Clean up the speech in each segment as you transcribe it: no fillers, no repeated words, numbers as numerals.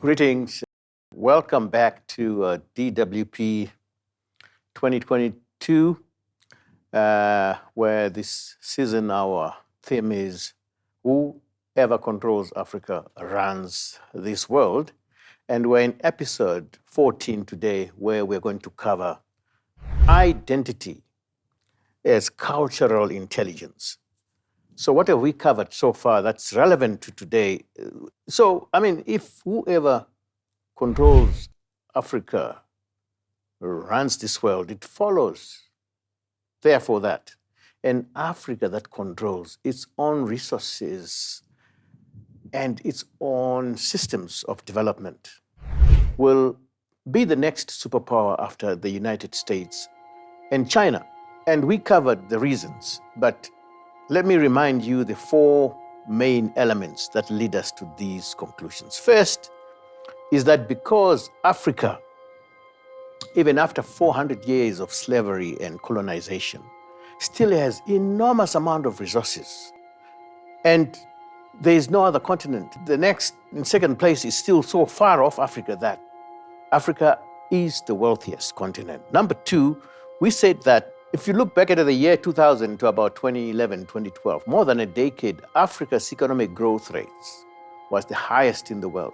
Greetings. Welcome back to DWP 2022, where this season our theme is Whoever Controls Africa Runs This World. And we're in episode 14 today, where we're going to cover identity as cultural intelligence. So what have we covered so far that's relevant to today? So, if whoever controls Africa runs this world, it follows, therefore, that an Africa that controls its own resources and its own systems of development will be the next superpower after the United States and China. And we covered the reasons, but let me remind you the four main elements that lead us to these conclusions. First is that because Africa, even after 400 years of slavery and colonization, still has enormous amount of resources. And there is no other continent. The next, in second place, is still so far off Africa that Africa is the wealthiest continent. Number two, we said that if you look back at the year 2000 to about 2011, 2012, more than a decade, Africa's economic growth rates was the highest in the world.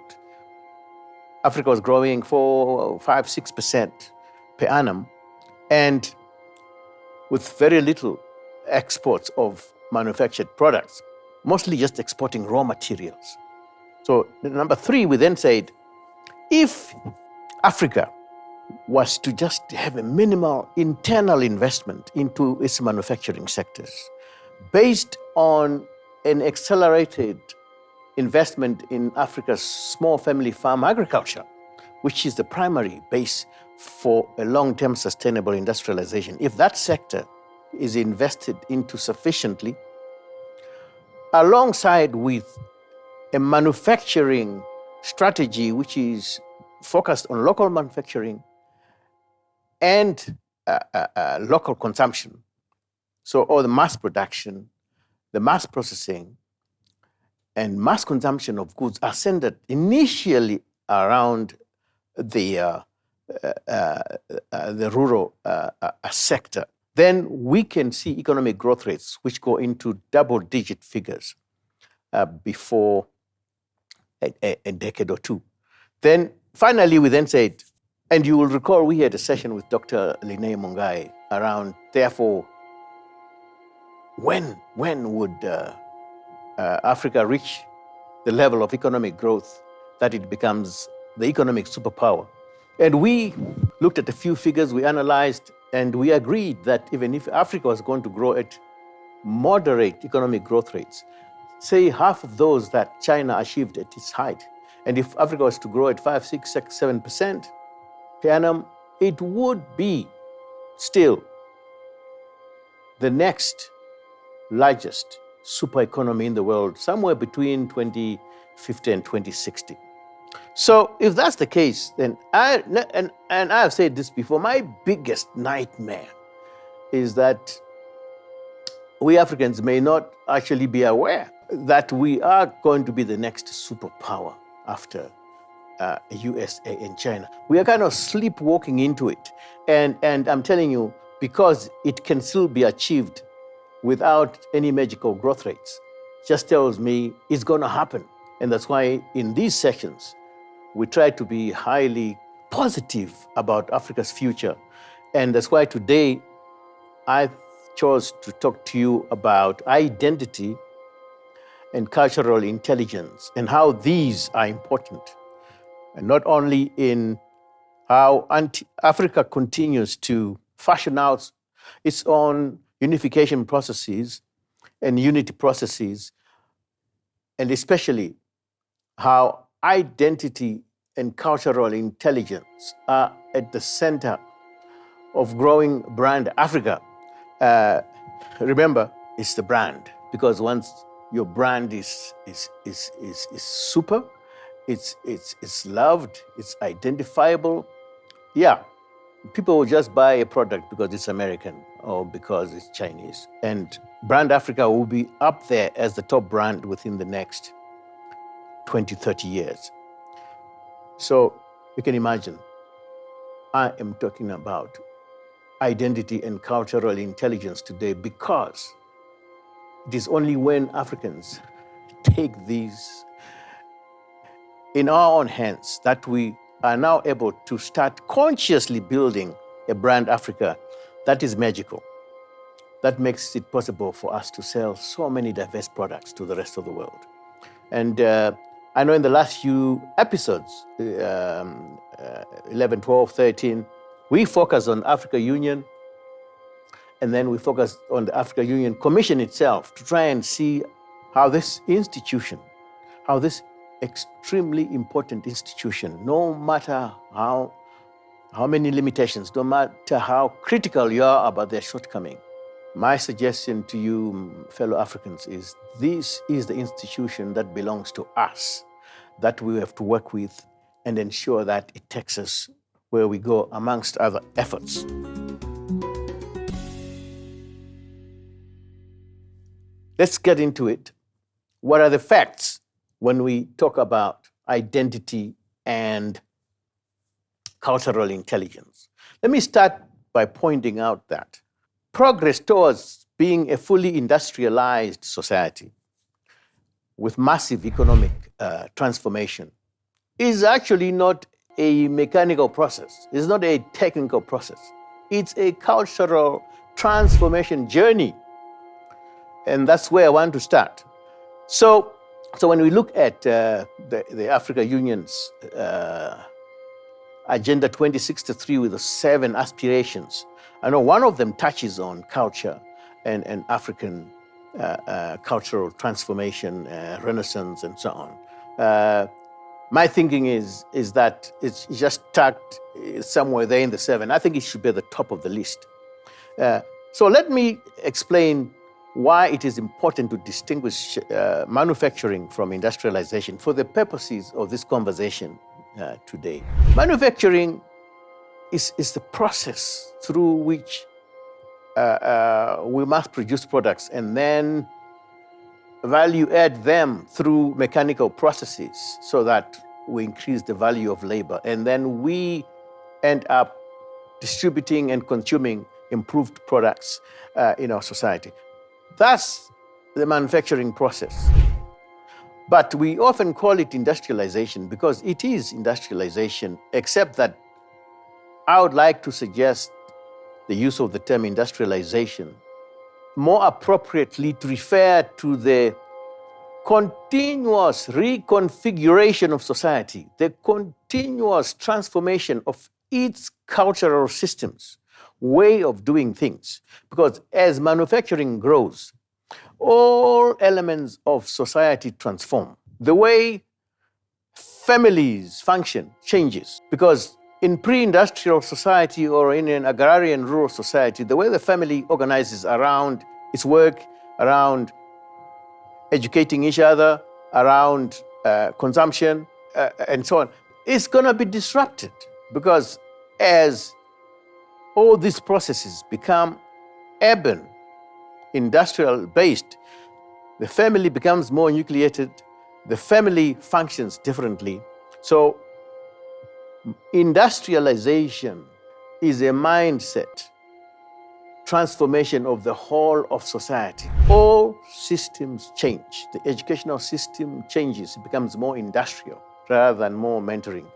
Africa was growing 4, 5, 6% per annum, and with very little exports of manufactured products, mostly just exporting raw materials. So number three, we then said, if Africa was to just have a minimal internal investment into its manufacturing sectors based on an accelerated investment in Africa's small family farm agriculture, which is the primary base for a long-term sustainable industrialization. If that sector is invested into sufficiently, alongside with a manufacturing strategy which is focused on local manufacturing and local consumption. So all the mass production, the mass processing, and mass consumption of goods are centered initially around the rural sector. Then we can see economic growth rates which go into double-digit figures before a decade or two. Then finally, we then said, and you will recall we had a session with Dr. Linnae Mungai around, therefore, when would Africa reach the level of economic growth that it becomes the economic superpower? And we looked at a few figures, we analyzed, and we agreed that even if Africa was going to grow at moderate economic growth rates, say half of those that China achieved at its height, and if Africa was to grow at 5, 6, 7% per annum, it would be still the next largest super economy in the world, somewhere between 2050 and 2060. So if that's the case, then I've said this before, my biggest nightmare is that we Africans may not actually be aware that we are going to be the next superpower after USA and China. We are kind of sleepwalking into it. And I'm telling you, because it can still be achieved without any magical growth rates, just tells me it's going to happen. And that's why in these sessions, we try to be highly positive about Africa's future. And that's why today I chose to talk to you about identity and cultural intelligence and how these are important, and not only in how Africa continues to fashion out its own unification processes and unity processes, and especially how identity and cultural intelligence are at the center of growing Brand Afrika. Remember, it's the brand, because once your brand is super, it's loved, it's identifiable. Yeah, people will just buy a product because it's American or because it's Chinese. And Brand Afrika will be up there as the top brand within the next 20, 30 years. So you can imagine, I am talking about identity and cultural intelligence today because it is only when Africans take these in our own hands that we are now able to start consciously building a Brand Afrika that is magical, that makes it possible for us to sell so many diverse products to the rest of the world. And I know in the last few episodes, 11, 12, 13, we focus on Africa Union, and then we focus on the Africa Union Commission itself to try and see how this institution, how this extremely important institution, no matter how many limitations, no matter how critical you are about their shortcoming, my suggestion to you, fellow Africans, is this is the institution that belongs to us, that we have to work with and ensure that it takes us where we go, amongst other efforts. Let's get into it. What are the facts when we talk about identity and cultural intelligence? Let me start by pointing out that progress towards being a fully industrialized society with massive economic transformation is actually not a mechanical process. It's not a technical process. It's a cultural transformation journey. And that's where I want to start. So when we look at the Africa Union's Agenda 2063 with the 7 aspirations, I know one of them touches on culture and African cultural transformation, renaissance, and so on. My thinking is that it's just tucked somewhere there in the 7. I think it should be at the top of the list. So let me explain why it is important to distinguish manufacturing from industrialization for the purposes of this conversation today. Manufacturing is the process through which we must produce products and then value add them through mechanical processes so that we increase the value of labor. And then we end up distributing and consuming improved products in our society. That's the manufacturing process. But we often call it industrialization because it is industrialization, except that I would like to suggest the use of the term industrialization more appropriately to refer to the continuous reconfiguration of society, the continuous transformation of its cultural systems, way of doing things. Because as manufacturing grows, all elements of society transform. The way families function changes. Because in pre-industrial society or in an agrarian rural society, the way the family organizes around its work, around educating each other, around consumption, and so on, is going to be disrupted. Because as all these processes become urban, industrial-based, the family becomes more nucleated, the family functions differently. So industrialization is a mindset transformation of the whole of society. All systems change. The educational system changes, it becomes more industrial rather than more mentoring.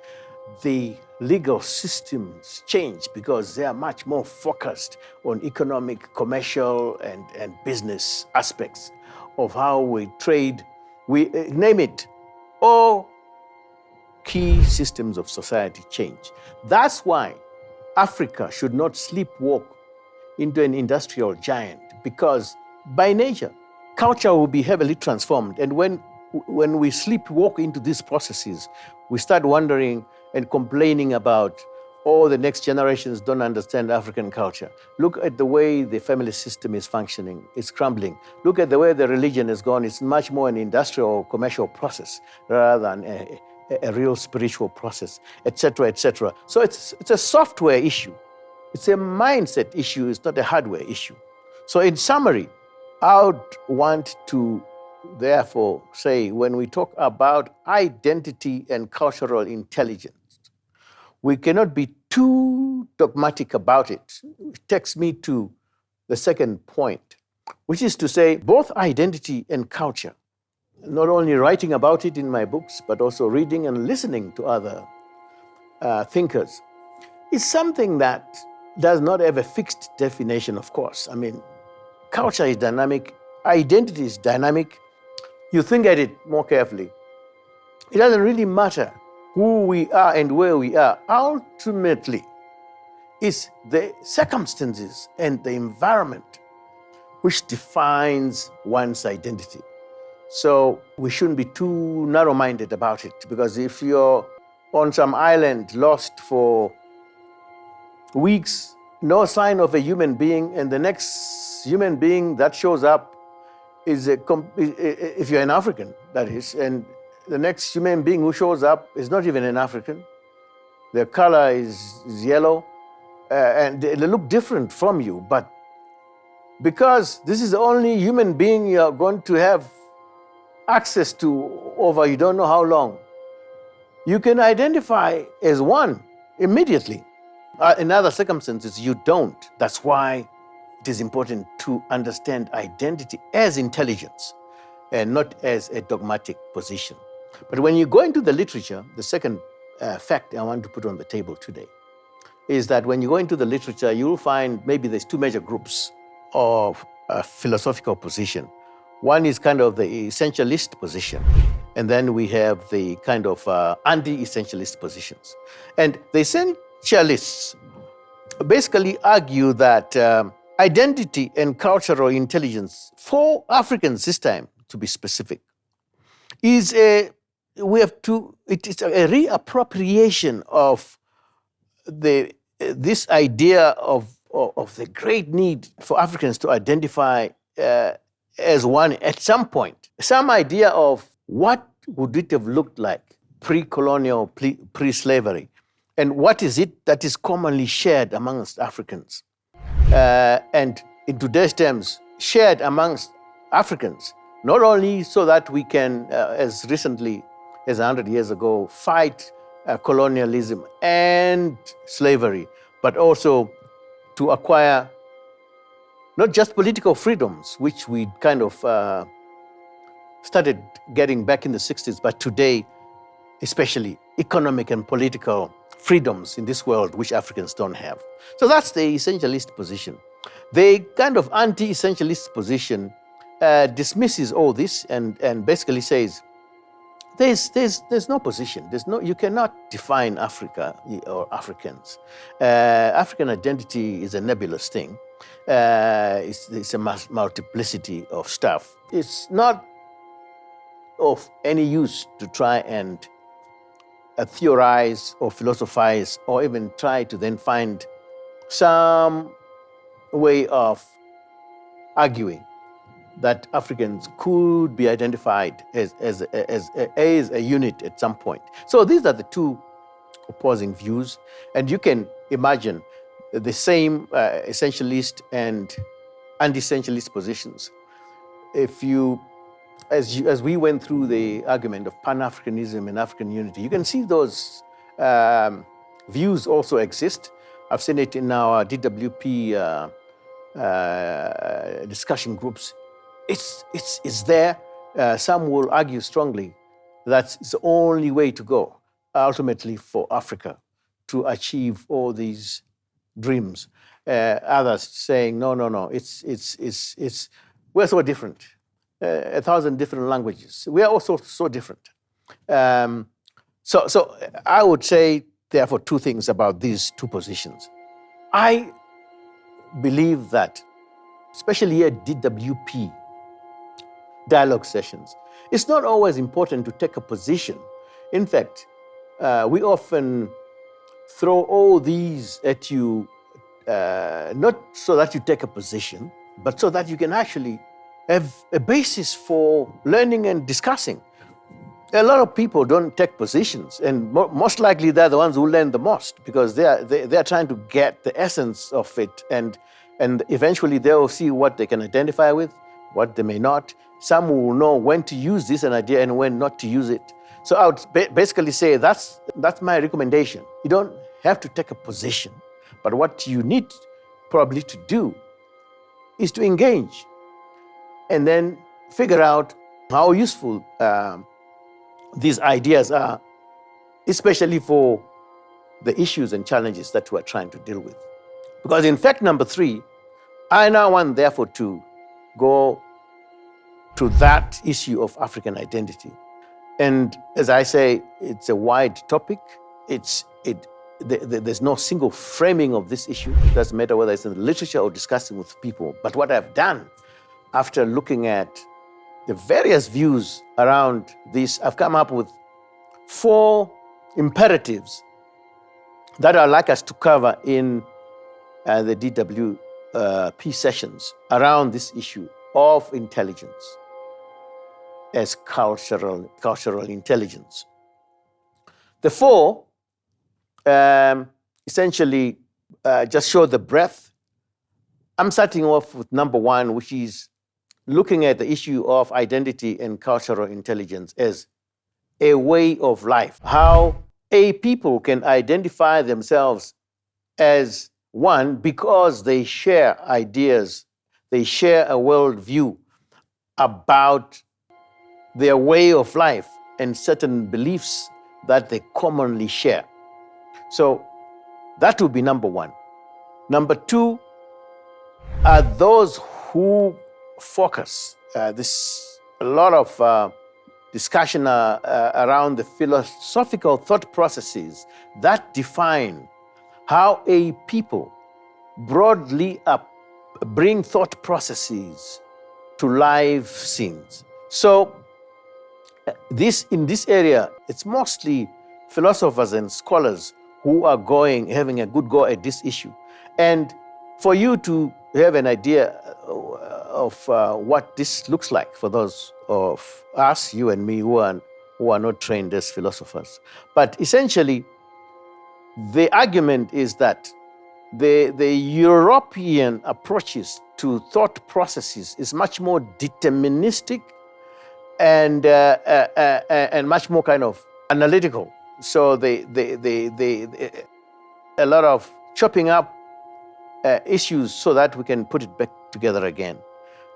The legal systems change because they are much more focused on economic, commercial, and business aspects of how we trade, we name it. All key systems of society change. That's why Africa should not sleepwalk into an industrial giant, because by nature, culture will be heavily transformed. And when we sleepwalk into these processes, we start wondering and complaining about, oh, the next generations don't understand African culture. Look at the way the family system is functioning. It's crumbling. Look at the way the religion has gone. It's much more an industrial or commercial process rather than a real spiritual process, etc., etc. So it's a software issue. It's a mindset issue. It's not a hardware issue. So in summary, I would want to therefore say, when we talk about identity and cultural intelligence, we cannot be too dogmatic about it. It takes me to the second point, which is to say both identity and culture, not only writing about it in my books, but also reading and listening to other thinkers, is something that does not have a fixed definition, of course. I mean, culture is dynamic, identity is dynamic. You think at it more carefully. It doesn't really matter who we are and where we are. Ultimately, it's the circumstances and the environment which defines one's identity. So we shouldn't be too narrow-minded about it, because if you're on some island lost for weeks, no sign of a human being, and the next human being that shows up is if you're an African, that is, and the next human being who shows up is not even an African. Their color is yellow, and they look different from you, but because this is the only human being you're going to have access to over you don't know how long, you can identify as one immediately. In other circumstances, you don't. That's why it is important to understand identity as intelligence and not as a dogmatic position. But when you go into the literature, the second fact I want to put on the table today is that when you go into the literature, you'll find maybe there's two major groups of philosophical position. One is kind of the essentialist position, and then we have the kind of anti-essentialist positions. And the essentialists basically argue that identity and cultural intelligence for Africans this time, to be specific, is it is a reappropriation of this idea of the great need for Africans to identify as one at some point. Some idea of what would it have looked like pre-colonial, pre-slavery, and what is it that is commonly shared amongst Africans. And in today's terms, shared amongst Africans, not only so that we can, as recently as 100 years ago, fight colonialism and slavery, but also to acquire not just political freedoms, which we kind of started getting back in the 60s, but today, especially economic and political freedoms in this world, which Africans don't have. So that's the essentialist position. The kind of anti-essentialist position dismisses all this and basically says, there's no position. You cannot define Africa or Africans. African identity is a nebulous thing. It's a multiplicity of stuff. It's not of any use to try and theorize or philosophize or even try to then find some way of arguing that Africans could be identified as a unit at some point. So these are the two opposing views, and you can imagine the same essentialist and anti-essentialist positions. If you, as we went through the argument of Pan-Africanism and African unity, you can see those views also exist. I've seen it in our DWP discussion groups. It's there. Some will argue strongly that it's the only way to go, ultimately, for Africa to achieve all these dreams. Others saying, no, we're so different. 1,000 different languages. We are also so different. So I would say, therefore, two things about these two positions. I believe that, especially at DWP, dialogue sessions, it's not always important to take a position. In fact, we often throw all these at you, not so that you take a position, but so that you can actually have a basis for learning and discussing. A lot of people don't take positions, and most likely they're the ones who learn the most, because they're trying to get the essence of it, and eventually they'll see what they can identify with, what they may not. Some will know when to use this an idea and when not to use it. So I would basically say that's my recommendation. You don't have to take a position, but what you need probably to do is to engage and then figure out how useful these ideas are, especially for the issues and challenges that we're trying to deal with. Because in fact, number 3, I now want therefore to go to that issue of African identity. And as I say, it's a wide topic. There's no single framing of this issue. It doesn't matter whether it's in the literature or discussing with people. But what I've done after looking at the various views around this, I've come up with 4 imperatives that I'd like us to cover in the DWP sessions around this issue of intelligence as cultural intelligence. The 4 essentially just show the breadth. I'm starting off with number 1, which is looking at the issue of identity and cultural intelligence as a way of life. How a people can identify themselves as one because they share ideas, they share a worldview about their way of life and certain beliefs that they commonly share. So that would be number 1. Number 2 are those who focus. There's a lot of discussion around the philosophical thought processes that define how a people broadly bring thought processes to live scenes. So in this area, it's mostly philosophers and scholars who are having a good go at this issue. And for you to have an idea of what this looks like for those of us, you and me, who are not trained as philosophers. But essentially, the argument is that the European approaches to thought processes is much more deterministic and much more kind of analytical. So a lot of chopping up issues so that we can put it back together again.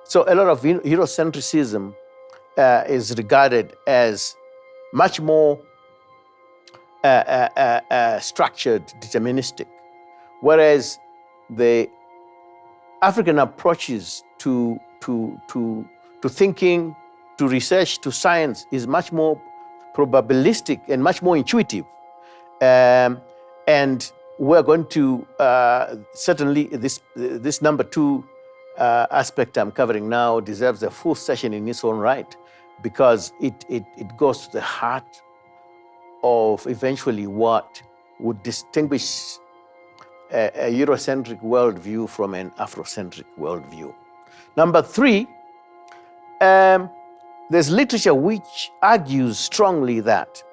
So a lot of Eurocentrism is regarded as much more structured, deterministic, whereas the African approaches to thinking, to research, to science is much more probabilistic and much more intuitive. And we're going to, certainly this number 2 aspect I'm covering now deserves a full session in its own right, because it goes to the heart of eventually what would distinguish a Eurocentric worldview from an Afrocentric worldview. Number 3, there's literature which argues strongly that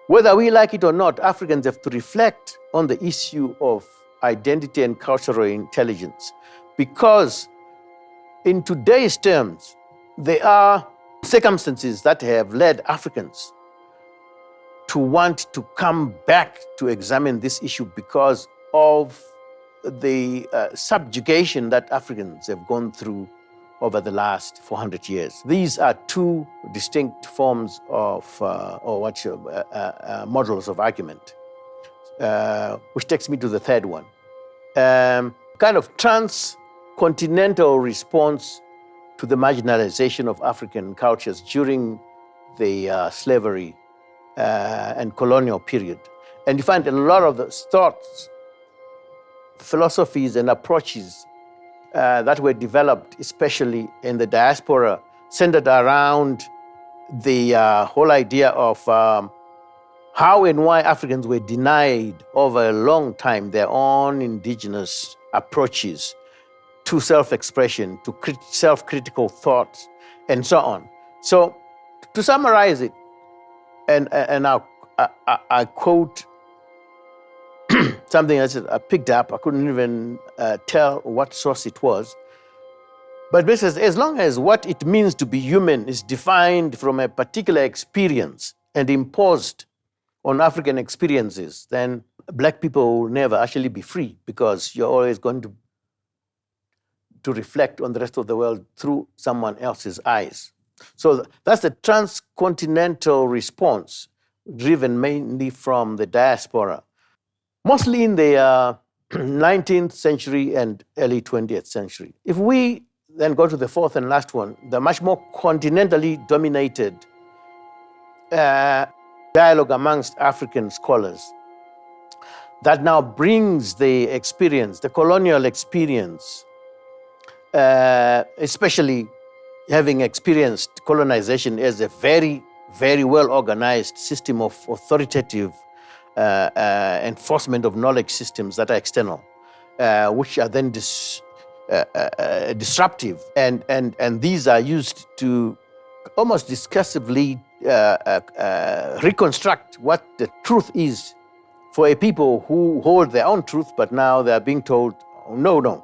whether we like it or not, Africans have to reflect on the issue of identity and cultural intelligence, because in today's terms, there are circumstances that have led Africans to want to come back to examine this issue because of the subjugation that Africans have gone through over the last 400 years. These are 2 distinct forms of, models of argument, which takes me to the 3rd one. Kind of transcontinental response to the marginalization of African cultures during the slavery and colonial period. And you find a lot of the thoughts, philosophies, and approaches that were developed, especially in the diaspora, centered around the whole idea of how and why Africans were denied over a long time their own indigenous approaches to self-expression, to self-critical thoughts, and so on. So to summarize it, and I quote something that I picked up, I couldn't even tell what source it was, but basically, as long as what it means to be human is defined from a particular experience and imposed on African experiences, then Black people will never actually be free, because you're always going to reflect on the rest of the world through someone else's eyes. So that's the transcontinental response, driven mainly from the diaspora, mostly in the 19th century and early 20th century. If we then go to the fourth and last one, the much more continentally dominated dialogue amongst African scholars, that now brings the experience, the colonial experience, especially having experienced colonization as a very, very well-organized system of authoritative enforcement of knowledge systems that are external, which are then disruptive, and these are used to almost discursively reconstruct what the truth is for a people who hold their own truth, but now they're being told, no,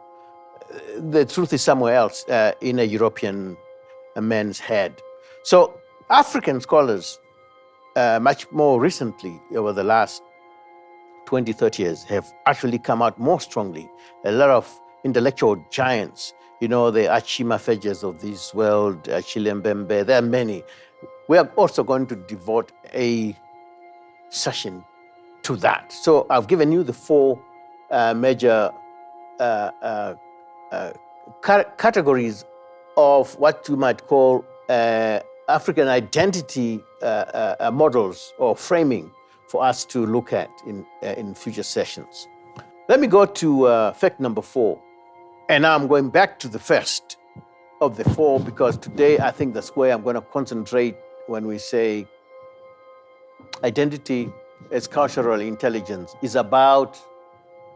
the truth is somewhere else in a European man's head. So African scholars, much more recently, over the last 20, 30 years, have actually come out more strongly. A lot of intellectual giants, the Achima Fejes of this world, Achille Mbembe, there are many. We are also going to devote a session to that. So I've given you the four major categories of what you might call African identity models or framing for us to look at in future sessions. Let me go to fact number 4. And now I'm going back to the first of the 4, because today I think that's where I'm going to concentrate when we say identity as cultural intelligence is about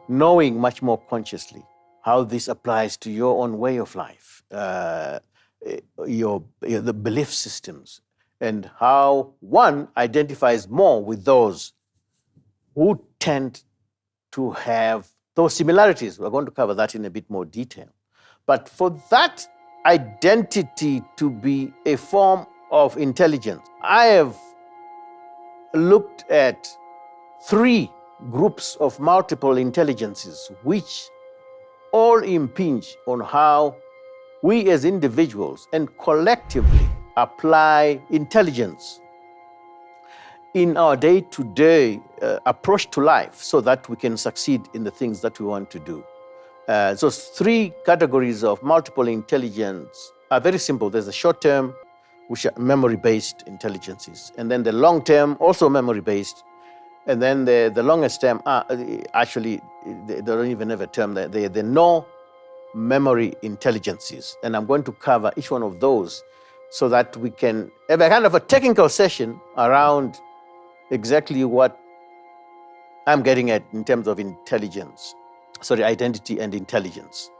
knowing much more consciously how this applies to your own way of life, the belief systems, and how one identifies more with those who tend to have those similarities. We're going to cover that in a bit more detail. But for that identity to be a form of intelligence, I have looked at 3 groups of multiple intelligences, which all impinge on how we as individuals and collectively apply intelligence in our day-to-day approach to life so that we can succeed in the things that we want to do. So 3 categories of multiple intelligence are very simple. There's the short-term, which are memory-based intelligences, and then the long-term, also memory-based, and then the longest term, actually, they don't even have a term, they're the no-memory intelligences. And I'm going to cover each one of those so that we can have a kind of a technical session around exactly what I'm getting at in terms of identity and intelligence.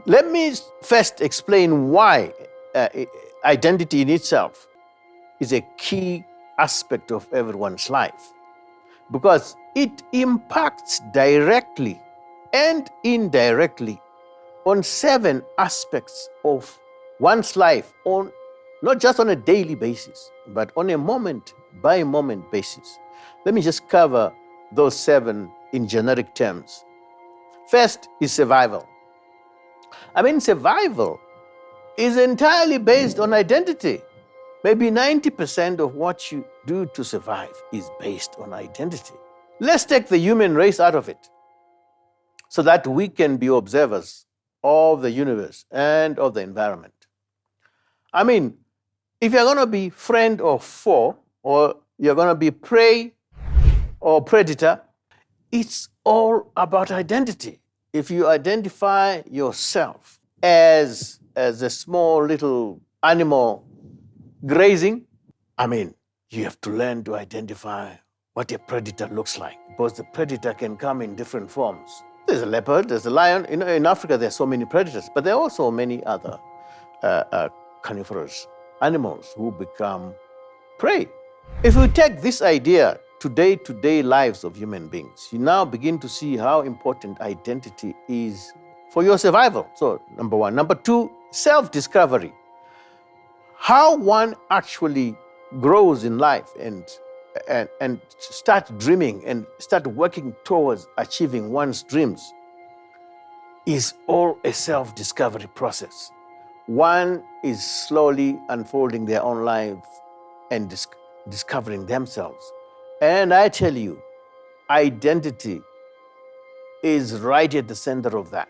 Let me first explain why identity in itself is a key aspect of everyone's life, because it impacts directly and indirectly on 7 aspects of one's life, on not just on a daily basis, but on a moment-by-moment basis. Let me just cover those 7 in generic terms. First is survival. Survival is entirely based on identity. Maybe 90% of what you do to survive is based on identity. Let's take the human race out of it so that we can be observers of the universe and of the environment. If you're going to be friend of 4 or you're going to be prey or predator. It's all about identity. If you identify yourself as a small little animal grazing, you have to learn to identify what a predator looks like, because the predator can come in different forms. There's a leopard, there's a lion. In Africa, there are so many predators, but there are also many other carnivorous animals who become prey. If we take this idea to day-to-day lives of human beings, you now begin to see how important identity is for your survival. So, number one. Number two, self-discovery. How one actually grows in life and start dreaming and start working towards achieving one's dreams is all a self-discovery process. One is slowly unfolding their own life and discovering themselves. And I tell you, identity is right at the center of that.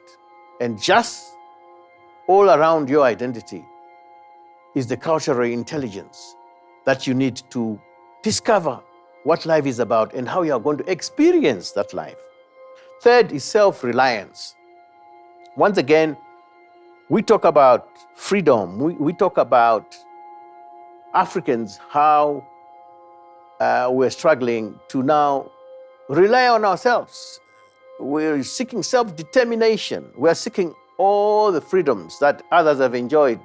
And just all around your identity is the cultural intelligence that you need to discover what life is about and how you are going to experience that life. Third is self-reliance. Once again, we talk about freedom. We talk about Africans, how we're struggling to now rely on ourselves. We're seeking self-determination. We're seeking all the freedoms that others have enjoyed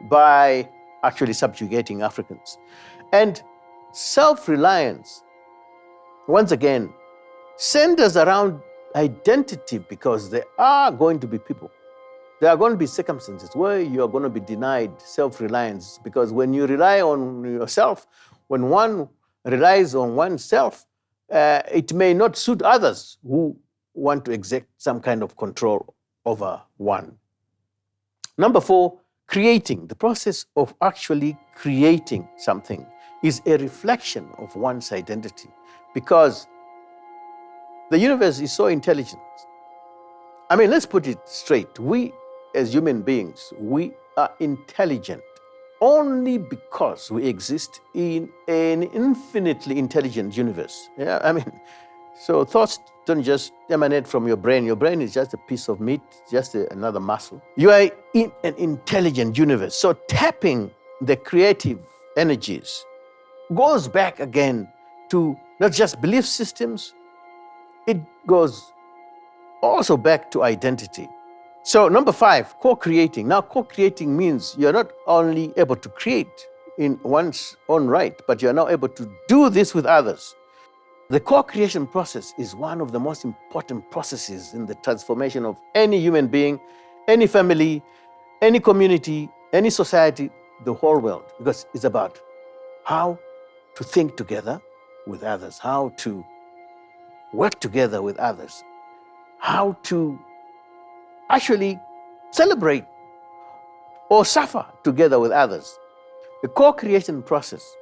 by actually subjugating Africans. And self-reliance, once again, centers around identity, because there are going to be people, there are going to be circumstances where you are going to be denied self-reliance, because when you rely on yourself, when one relies on oneself, it may not suit others who want to exert some kind of control over one. Number four, creating. The process of actually creating something is a reflection of one's identity, because the universe is so intelligent. Let's put it straight. We, as human beings, we are intelligent only because we exist in an infinitely intelligent universe. So thoughts don't just emanate from your brain. Your brain is just a piece of meat, just another muscle. You are in an intelligent universe. So tapping the creative energies goes back again to not just belief systems, it goes also back to identity. So number five, co-creating. Now, co-creating means you're not only able to create in one's own right, but you're now able to do this with others. The co-creation process is one of the most important processes in the transformation of any human being, any family, any community, any society, the whole world, because it's about how to think together with others, how to work together with others, how to actually celebrate or suffer together with others. The co-creation process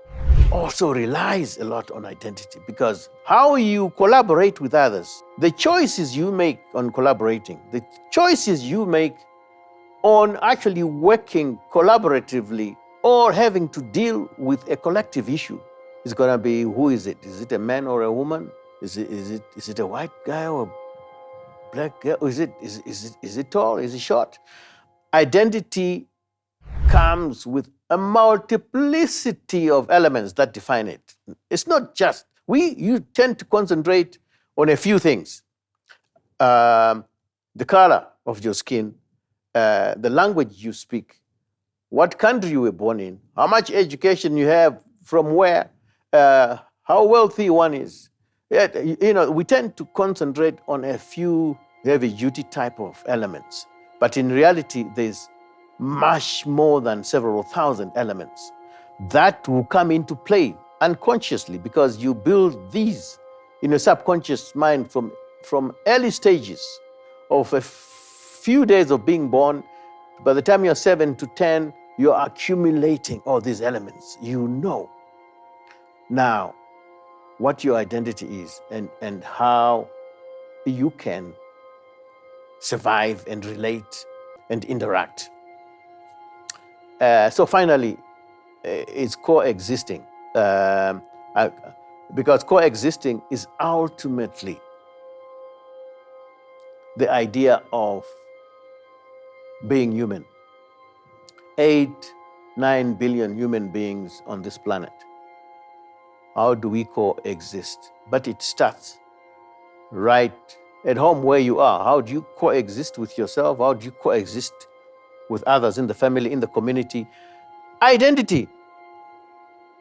also relies a lot on identity, because how you collaborate with others, the choices you make on collaborating, the choices you make on actually working collaboratively or having to deal with a collective issue is going to be, who is it? Is it a man or a woman? Is it a white guy or a black girl? Is it tall? Is it short? Identity comes with a multiplicity of elements that define it. It's not just, you tend to concentrate on a few things. The color of your skin, the language you speak, what country you were born in, how much education you have, from where, how wealthy one is. We tend to concentrate on a few heavy-duty type of elements. But in reality, there's much more than several thousand elements that will come into play unconsciously, because you build these in your subconscious mind from early stages of a few days of being born. By the time you're 7 to 10, you're accumulating all these elements. You know now what your identity is and how you can survive and relate and interact. So finally, it's coexisting. Because coexisting is ultimately the idea of being human. 8-9 billion human beings on this planet. How do we coexist? But it starts right at home where you are. How do you coexist with yourself? How do you coexist with others in the family, in the community? Identity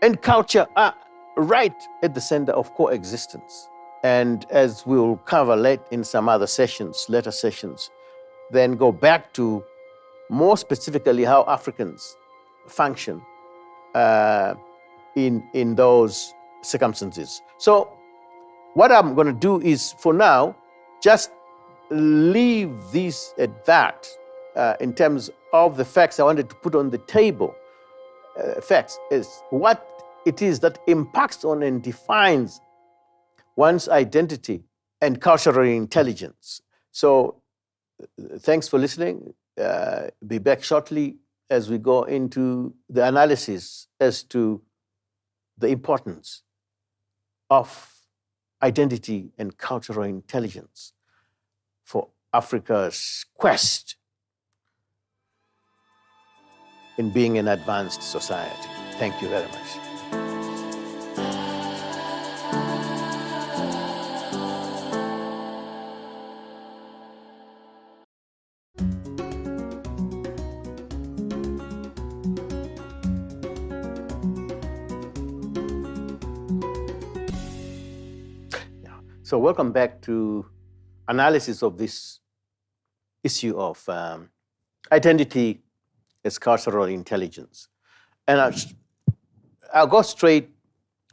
and culture are right at the center of coexistence. And as we'll cover later in some other sessions, later sessions, then go back to more specifically how Africans function in those circumstances. So what I'm going to do is, for now, just leave this at that in terms of the facts I wanted to put on the table. Facts is what it is that impacts on and defines one's identity and cultural intelligence. So thanks for listening. Be back shortly as we go into the analysis as to the importance of identity and cultural intelligence for Africa's quest in being an advanced society. Thank you very much. So welcome back to analysis of this issue of identity as cultural intelligence. And I'll go straight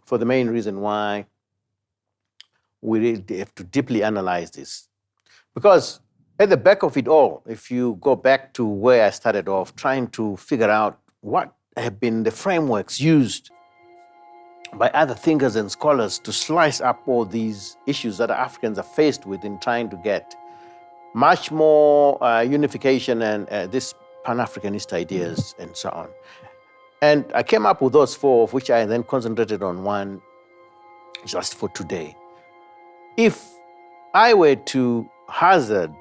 for the main reason why we really have to deeply analyze this. Because at the back of it all, if you go back to where I started off, trying to figure out what have been the frameworks used by other thinkers and scholars to slice up all these issues that Africans are faced with in trying to get much more unification and this Pan-Africanist ideas and so on. And I came up with those four, of which I then concentrated on one just for today. If I were to hazard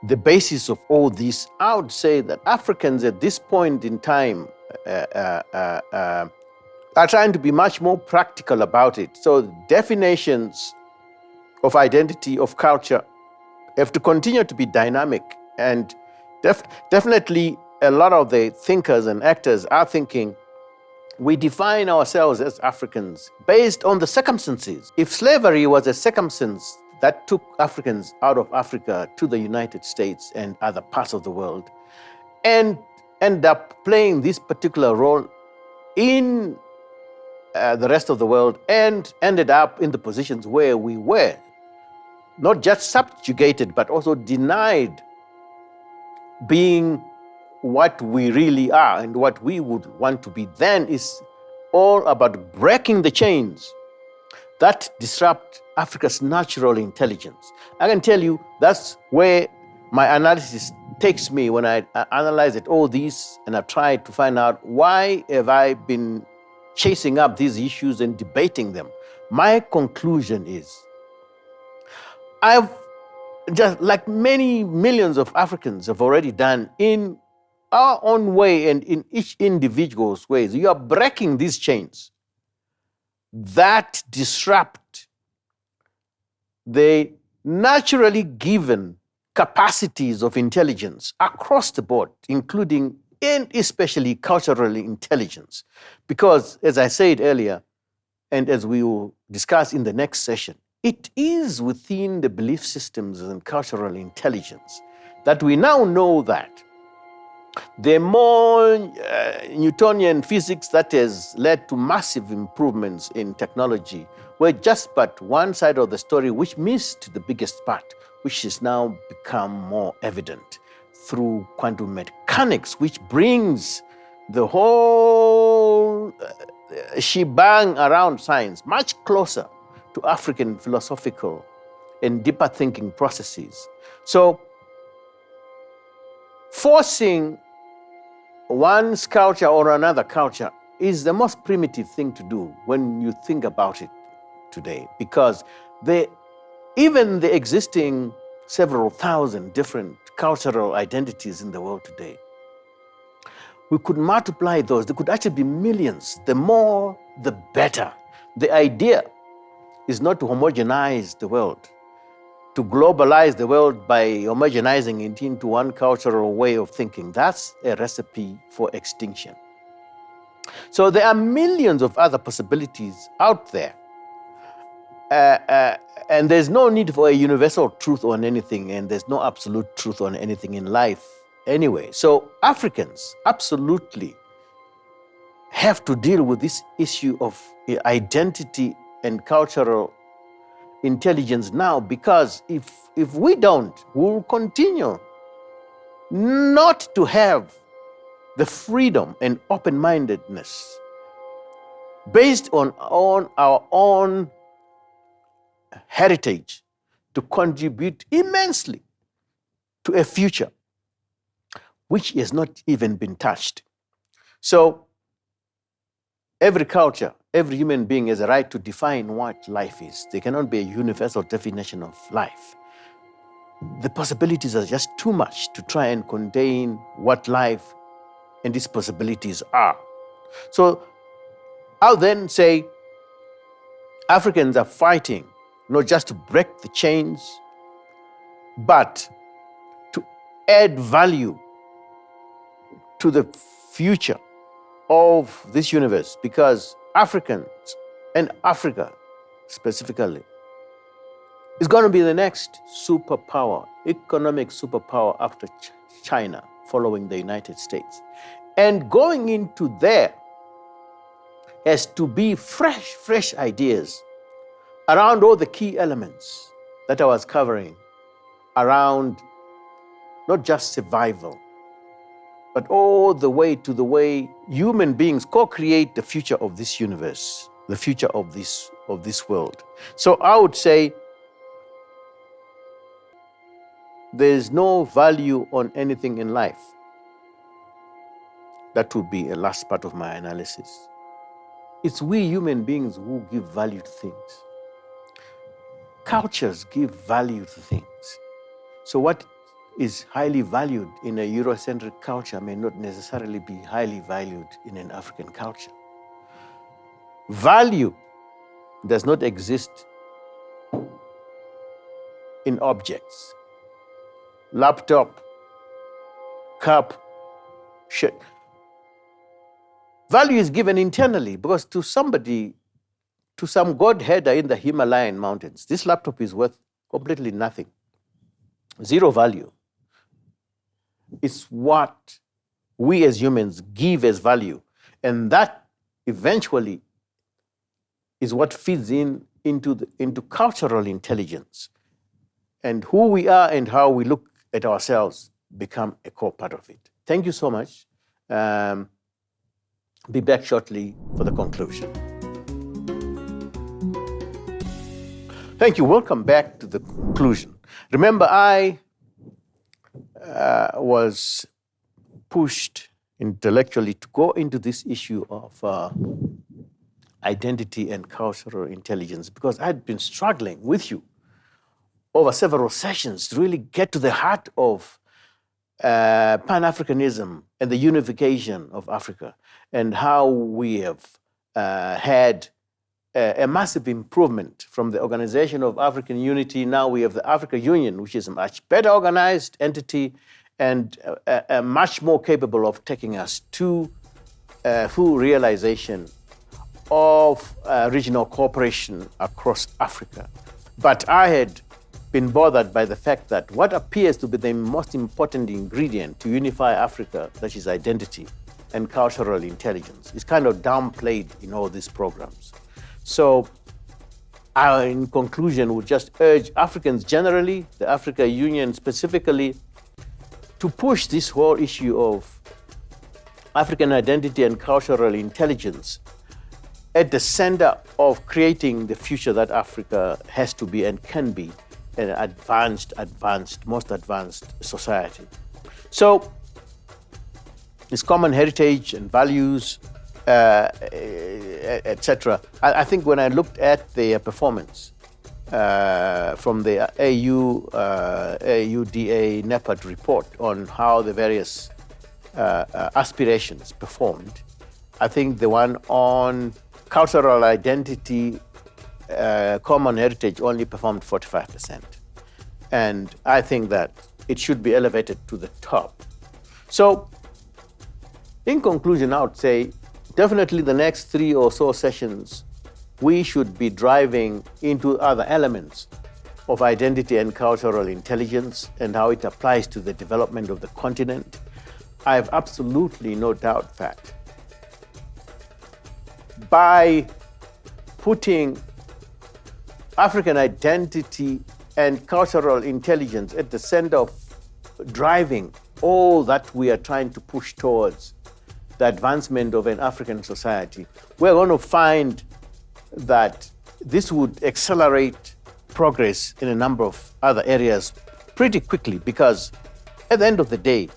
the basis of all this, I would say that Africans at this point in time are trying to be much more practical about it. So definitions of identity, of culture, have to continue to be dynamic. And definitely a lot of the thinkers and actors are thinking we define ourselves as Africans based on the circumstances. If slavery was a circumstance that took Africans out of Africa to the United States and other parts of the world, and end up playing this particular role in the rest of the world, and ended up in the positions where we were, not just subjugated, but also denied being what we really are and what we would want to be, then is all about breaking the chains that disrupt Africa's natural intelligence. I can tell you that's where my analysis takes me when I analyze it, all these, and I try to find out why have I been chasing up these issues and debating them. My conclusion is, I've just, like many millions of Africans have already done in our own way and in each individual's ways, you are breaking these chains that disrupt the naturally given capacities of intelligence across the board, including and especially cultural intelligence. Because, as I said earlier, and as we will discuss in the next session, it is within the belief systems and cultural intelligence that we now know that the more Newtonian physics that has led to massive improvements in technology were just but one side of the story, which missed the biggest part, which has now become more evident through quantum mechanics, which brings the whole shebang around science much closer to African philosophical and deeper thinking processes. So forcing one's culture or another culture is the most primitive thing to do when you think about it today, because even the existing several thousand different cultural identities in the world today, we could multiply those. There could actually be millions. The more, the better. The idea is not to homogenize the world, to globalize the world by homogenizing it into one cultural way of thinking. That's a recipe for extinction. So there are millions of other possibilities out there. And there's no need for a universal truth on anything, and there's no absolute truth on anything in life anyway. So Africans absolutely have to deal with this issue of identity and cultural intelligence now, because if we don't, we'll continue not to have the freedom and open-mindedness based on our own heritage to contribute immensely to a future which has not even been touched. So every culture, every human being has a right to define what life is. There cannot be a universal definition of life. The possibilities are just too much to try and contain what life and these possibilities are. So I'll then say Africans are fighting not just to break the chains, but to add value to the future of this universe, because Africans and Africa specifically is going to be the next superpower, economic superpower after China, following the United States. And going into there has to be fresh ideas around all the key elements that I was covering, around not just survival, but all the way to the way human beings co-create the future of this universe, the future of this world. So I would say there's no value on anything in life. That would be a last part of my analysis. It's we human beings who give value to things. Cultures give value to things. So what is highly valued in a Eurocentric culture may not necessarily be highly valued in an African culture. Value does not exist in objects. Laptop, cup, shirt. Value is given internally, because to somebody, to some godheader in the Himalayan mountains, this laptop is worth completely nothing. Zero value. It's what we as humans give as value. And that eventually is what feeds into cultural intelligence. And who we are and how we look at ourselves become a core part of it. Thank you so much. Be back shortly for the conclusion. Thank you. Welcome back to the conclusion. Remember, I was pushed intellectually to go into this issue of identity and cultural intelligence because I had been struggling with you over several sessions to really get to the heart of Pan-Africanism and the unification of Africa, and how we have had a massive improvement from the Organization of African Unity. Now we have the Africa Union, which is a much better organized entity and much more capable of taking us to full realization of regional cooperation across Africa. But I had been bothered by the fact that what appears to be the most important ingredient to unify Africa, that is identity and cultural intelligence, is kind of downplayed in all these programs. So I, in conclusion, would just urge Africans generally, the Africa Union specifically, to push this whole issue of African identity and cultural intelligence at the center of creating the future that Africa has to be and can be, an most advanced society. So this common heritage and values etc. I think when I looked at their performance from the AUDA NEPAD report on how the various aspirations performed, I think the one on cultural identity, common heritage only performed 45%. And I think that it should be elevated to the top. So, in conclusion, I would say definitely the next 3 or so sessions, we should be driving into other elements of identity and cultural intelligence and how it applies to the development of the continent. I have absolutely no doubt that by putting African identity and cultural intelligence at the center of driving all that we are trying to push towards the advancement of an African society, we're going to find that this would accelerate progress in a number of other areas pretty quickly, because at the end of the day,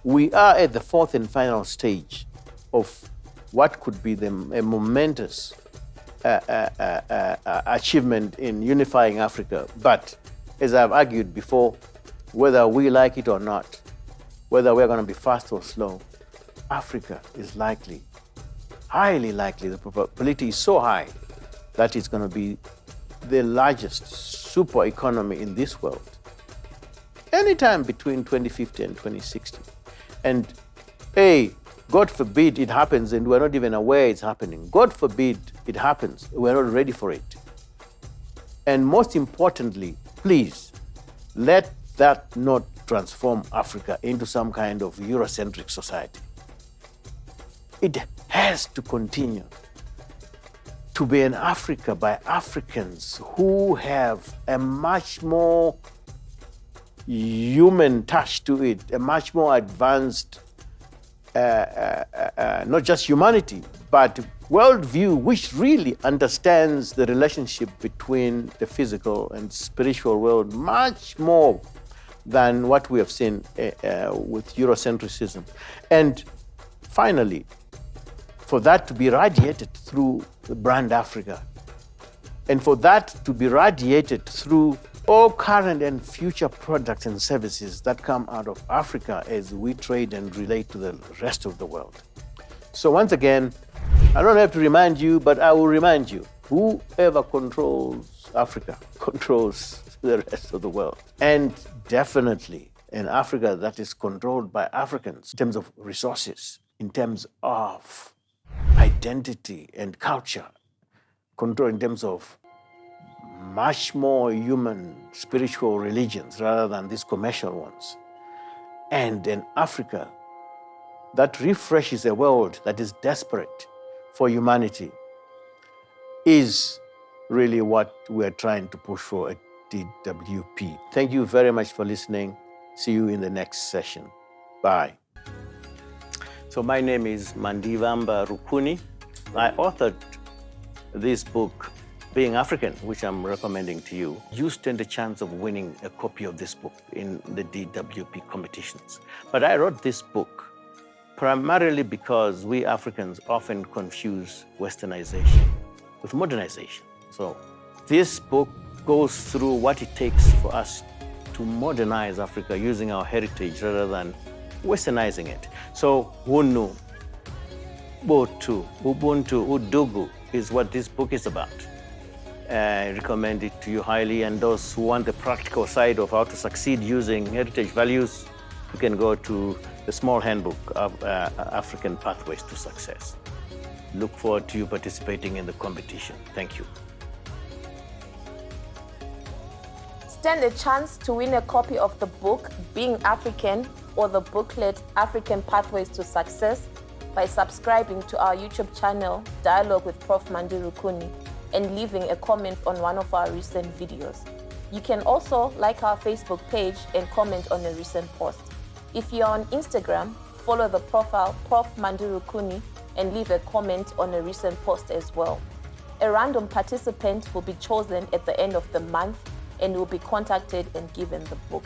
we are at the 4th and final stage of what could be a momentous achievement in unifying Africa. But as I've argued before, whether we like it or not, whether we're going to be fast or slow, Africa is likely, highly likely, the probability is so high that it's going to be the largest super economy in this world anytime between 2050 and 2060. And God forbid it happens and we're not even aware it's happening. God forbid it happens, we're not ready for it. And most importantly, please, let that not transform Africa into some kind of Eurocentric society. It has to continue to be an Africa by Africans who have a much more human touch to it, a much more advanced, not just humanity, but worldview, which really understands the relationship between the physical and spiritual world much more than what we have seen with Eurocentrism. And finally, for that to be radiated through the Brand Afrika, and for that to be radiated through all current and future products and services that come out of Africa as we trade and relate to the rest of the world. So once again, I don't have to remind you, but I will remind you, whoever controls Africa controls the rest of the world. And definitely an Africa that is controlled by Africans in terms of resources, in terms of identity and culture, control in terms of much more human spiritual religions rather than these commercial ones. And an Africa that refreshes a world that is desperate for humanity is really what we're trying to push for at DWP. Thank you very much for listening. See you in the next session. Bye. So my name is Mandi Rukuni. I authored this book, Being African, which I'm recommending to you. You stand a chance of winning a copy of this book in the DWP competitions. But I wrote this book primarily because we Africans often confuse Westernization with modernization. So this book goes through what it takes for us to modernize Africa using our heritage rather than Westernizing it. So Hunu, Botu, Ubuntu, Udugu is what this book is about. I recommend it to you highly, and those who want the practical side of how to succeed using heritage values, you can go to the small handbook of African Pathways to Success. Look forward to you participating in the competition. Thank you. Stand a chance to win a copy of the book, Being African, or the booklet, African Pathways to Success, by subscribing to our YouTube channel, Dialogue with Prof Mandi Rukuni, and leaving a comment on one of our recent videos. You can also like our Facebook page and comment on a recent post. If you're on Instagram, follow the profile Prof Mandi Rukuni and leave a comment on a recent post as well. A random participant will be chosen at the end of the month and will be contacted and given the book.